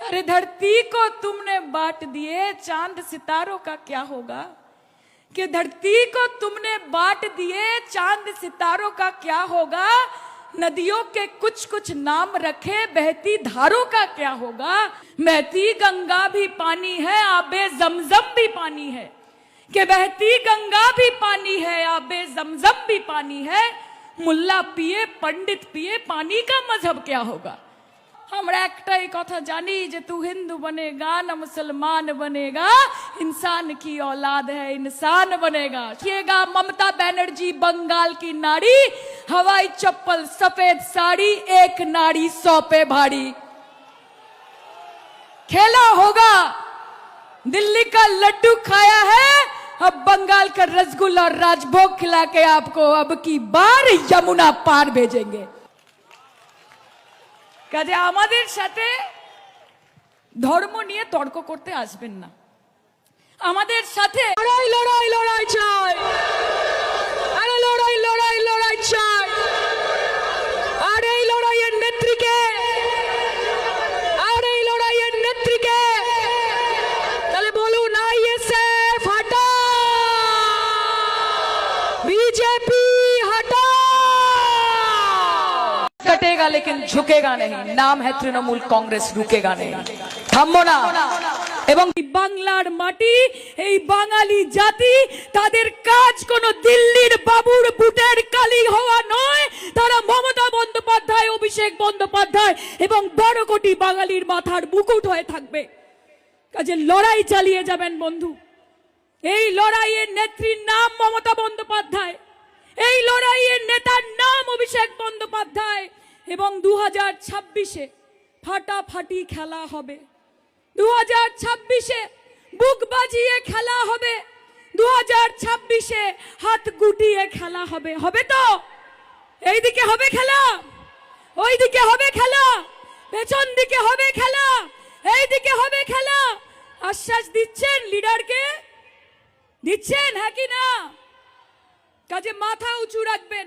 अरे धरती को तुमने बांट दिए, चांद सितारों का क्या होगा? कि धरती को तुमने बांट दिए, चांद सितारों का क्या होगा? नदियों के कुछ कुछ नाम रखे, बहती धारों का क्या होगा? बहती गंगा भी पानी है, आबे जमजम भी पानी है। कि बहती गंगा भी पानी है, आबे जमजम भी पानी है। मुल्ला पिए पंडित पिए, पानी का मजहब क्या होगा? हमरा एकटाई कथा जानी जे तू हिंदू बनेगा न मुसलमान बनेगा, इंसान की औलाद है इंसान बनेगा। देखिएगा ममता बनर्जी बंगाल की नारी, हवाई चप्पल सफेद साड़ी, एक नाड़ी 100 पे भारी। खेला होगा, दिल्ली का लड्डू खाया है, अब बंगाल का रसगुल्ला और राजभोग खिला के आपको अब की बार यमुना पार भेजेंगे। কাজে আমাদের সাথে ধর্ম নিয়ে তর্ক করতে আসবেন না। আমাদের সাথে লড়াই লড়াই লড়াই চাই, আরে লড়াই লড়াই লড়াই চাই। আর এই লড়াইয়ের নেত্রীকে, আর এই লড়াইয়ের নেত্রীকে তাহলে বলুন আইএসএফ হটাও, बीजेपी हटाओ। कटेगा लेकिन झुकेगा नहीं, नाम है तृणमूल कांग्रेस, रुकेगा नहीं, থামবো না। এবং বাংলার মাটি, এই বাঙালি জাতি, তাদের কাজ কোনো দিল্লির বাবুর বুটের কালি হওয়া নয়। তারা মমতা বন্দ্যোপাধ্যায়, অভিষেক বন্দ্যোপাধ্যায় এবং 12 কোটি বাঙালির মাথার মুকুট হয়ে থাকবে। কাজে লড়াই চালিয়ে যাবেন বন্ধু। এই লড়াইয়ের নেত্রীর নাম মমতা বন্দ্যোপাধ্যায়, এই লড়াইয়ের নেতার নাম অভিষেক বন্দ্যোপাধ্যায়। এবং 2026-এ ফাটাফাটি খেলা হবে, 2026-এ বুক বাজিয়ে খেলা হবে, 2026-এ হাত গুটিয়ে খেলা হবে। হবে তো? এইদিকে হবে খেলা, ওইদিকে হবে খেলা, পেছন দিকে হবে খেলা, এইদিকে হবে খেলা। আশ্বাস দিচ্ছেন লিডারকে? দিচ্ছেন, হ্যাঁ কি না? কাজে মাথা উঁচু রাখবেন।